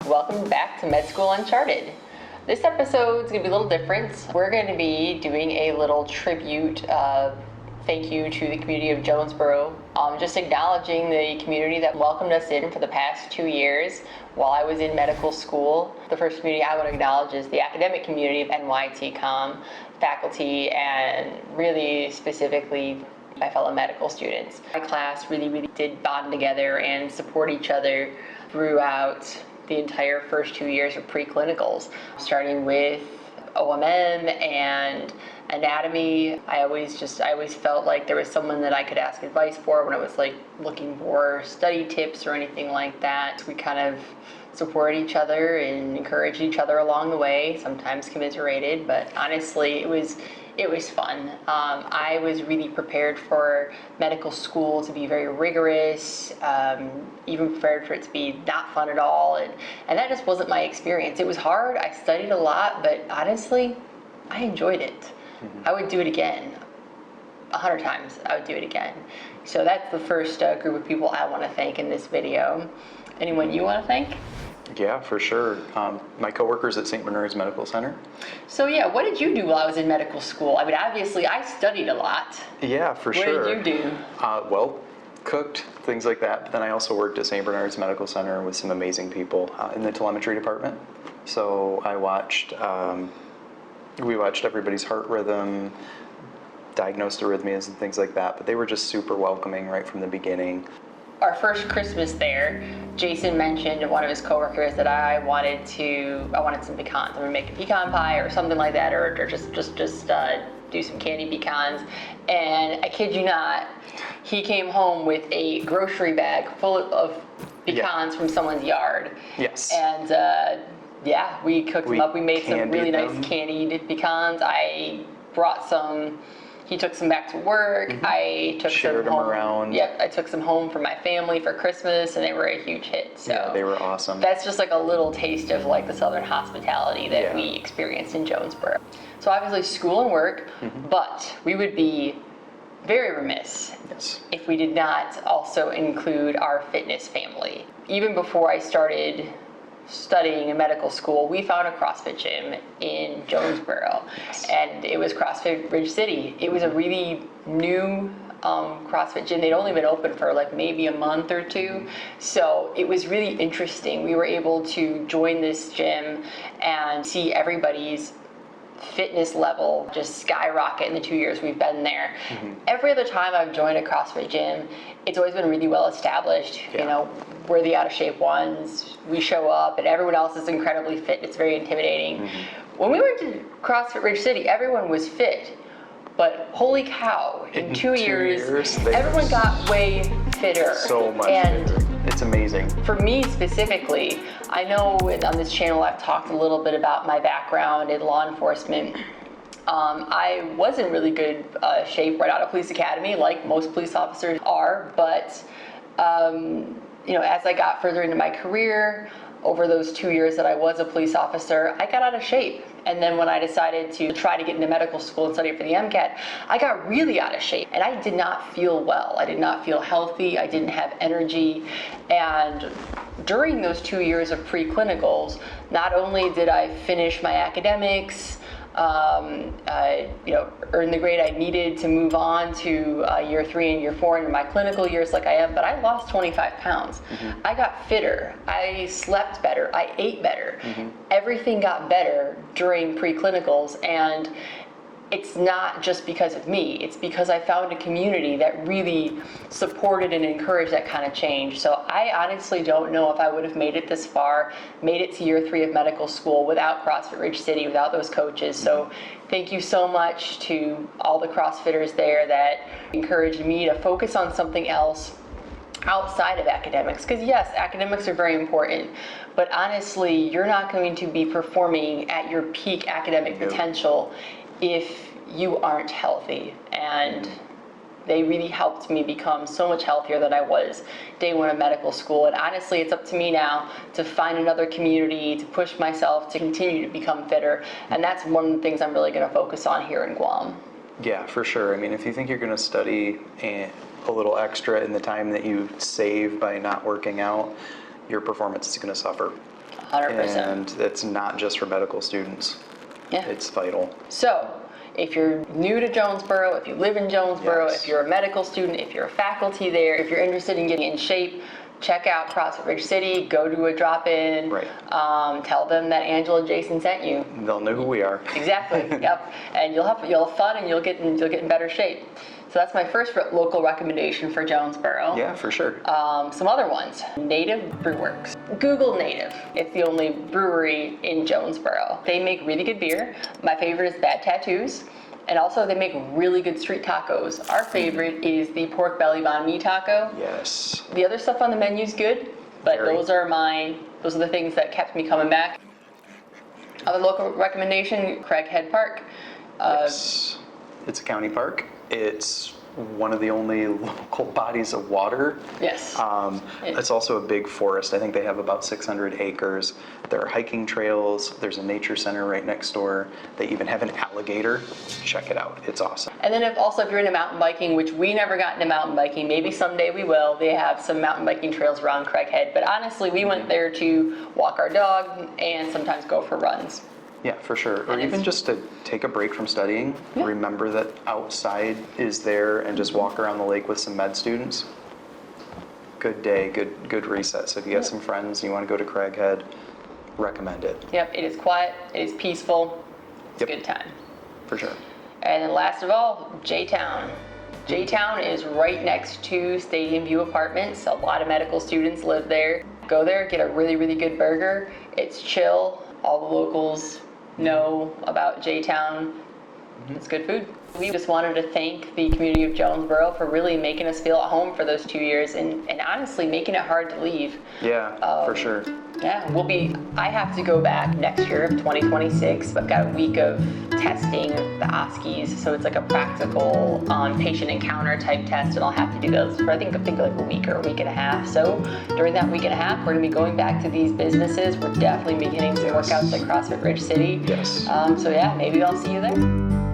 Welcome back to Med School Uncharted. This episode is going to be a little different. We're going to be doing a little tribute, thank you to the community of Jonesboro. Just acknowledging the community that welcomed us in for the past 2 years while I was in medical school. The first community I want to acknowledge is the academic community of NYITCOM, faculty, and really specifically my fellow medical students. My class really did bond together and support each other throughout the entire first 2 years of preclinicals, starting with OMM and anatomy. I always felt like there was someone that I could ask advice for when I was like looking for study tips or anything like that. We kind of supported each other and encouraged each other along the way, sometimes commiserated, but honestly it was fun. I was really prepared for medical school to be very rigorous, even prepared for it to be not fun at all, and that just wasn't my experience. It was hard, I studied a lot, but honestly, I enjoyed it. Mm-hmm. I would do it again. 100 times, I would do it again. So that's the first group of people I want to thank in this video. Anyone you want to thank? Yeah, for sure. My coworkers at St. Bernard's Medical Center. So yeah, what did you do while I was in medical school? I mean, obviously I studied a lot. Yeah, for sure. What did you do? Well, cooked, things like that. But then I also worked at St. Bernard's Medical Center with some amazing people in the telemetry department. So I watched, we watched everybody's heart rhythm, diagnosed arrhythmias and things like that. But they were just super welcoming right from the beginning. Our first Christmas there, Jason mentioned to one of his coworkers that I wanted some pecans. I'm gonna make a pecan pie or something like that, or just do some candy pecans. And I kid you not, he came home with a grocery bag full of pecans from someone's yard. Yes. And yeah, we cooked them up. We made some really nice candied pecans. I brought some. He took some back to work. Mm-hmm. I took Shared some home. Them around. Yep, I took some home for my family for Christmas, and they were a huge hit. So yeah, they were awesome. That's just like a little taste of like the Southern hospitality that we experienced in Jonesboro. So obviously school and work, but we would be very remiss if we did not also include our fitness family. Even before I started studying in medical school, we found a CrossFit gym in Jonesboro, and it was CrossFit Ridge City. It was a really new CrossFit gym. They'd only been open for like maybe a month or two, so it was really interesting. We were able to join this gym and see everybody's fitness level just skyrocket in the 2 years we've been there. Every other time I've joined a CrossFit gym, it's always been really well established. You know, we're the out of shape ones, we show up and everyone else is incredibly fit. It's very intimidating. When we went to CrossFit Ridge City, everyone was fit, but holy cow, in 2 years everyone got way fitter. So much fitter. It's amazing. For me specifically, I know on this channel I've talked a little bit about my background in law enforcement. I was in really good shape right out of police academy, like most police officers are, but you know, as I got further into my career, over those 2 years that I was a police officer, I got out of shape. And then when I decided to try to get into medical school and study for the MCAT, I got really out of shape. And I did not feel well. I did not feel healthy. I didn't have energy. And during those 2 years of preclinicals, not only did I finish my academics, you know, earn the grade I needed to move on to year 3 and year 4 into my clinical years like I am, but I lost 25 pounds. I got fitter, I slept better, I ate better. Everything got better during preclinicals, and it's not just because of me, it's because I found a community that really supported and encouraged that kind of change. So I honestly don't know if I would have made it this far, made it to year 3 of medical school without CrossFit Ridge City, without those coaches. So thank you so much to all the CrossFitters there that encouraged me to focus on something else outside of academics. Because yes, academics are very important, but honestly, you're not going to be performing at your peak academic potential if you aren't healthy. And they really helped me become so much healthier than I was day 1 of medical school. And honestly, it's up to me now to find another community, to push myself, to continue to become fitter. And that's one of the things I'm really going to focus on here in Guam. Yeah, for sure. I mean, if you think you're going to study a little extra in the time that you save by not working out, your performance is going to suffer. 100%. And it's not just for medical students. Yeah. It's vital. So, if you're new to Jonesboro, if you live in Jonesboro, Yes. if you're a medical student, if you're a faculty there, if you're interested in getting in shape, check out CrossFit Ridge City, go to a drop-in, Right. Tell them that Angela and Jason sent you. They'll know who we are. Exactly, yep. And you'll have fun and you'll get in better shape. So that's my first local recommendation for Jonesboro. Yeah, for sure. Some other ones. Native Brewworks. Google Native. It's the only brewery in Jonesboro. They make really good beer. My favorite is Bad Tattoos. And also they make really good street tacos. Our favorite is the pork belly banh mi taco. Yes. The other stuff on the menu is good, but Very. those are mine. Those are the things that kept me coming back. Other local recommendation, Craighead Park. Yes. It's a county park. It's one of the only local bodies of water. Yes. It's also a big forest. I think they have about 600 acres. There are hiking trails. There's a nature center right next door. They even have an alligator. Check it out. It's awesome. And then if you're into mountain biking, which we never got into mountain biking, maybe someday we will, they have some mountain biking trails around Craighead. But honestly, we went there to walk our dog and sometimes go for runs. Yeah, for sure. Or And even it's- just to take a break from studying, Yeah. remember that outside is there and just walk around the lake with some med students. Good day, good reset. So if you got some friends and you want to go to Craighead, recommend it. Yep, it is quiet, it is peaceful, it's Yep. a good time. For sure. And then last of all, J-Town. J-Town is right next to Stadium View Apartments. A lot of medical students live there. Go there, get a really, really good burger. It's chill. All the locals know about J-Town. It's good food. We just wanted to thank the community of Jonesboro for really making us feel at home for those 2 years and honestly making it hard to leave. Yeah, for sure. Yeah, I have to go back next year, 2026. I've got a week of testing the OSCEs, so it's like a practical patient encounter type test, and I'll have to do those for I think like a week or a week and a half. So during that week and a half, we're gonna be going back to these businesses. We're definitely beginning some workouts at CrossFit Ridge City. Yes. So yeah, maybe I'll see you there.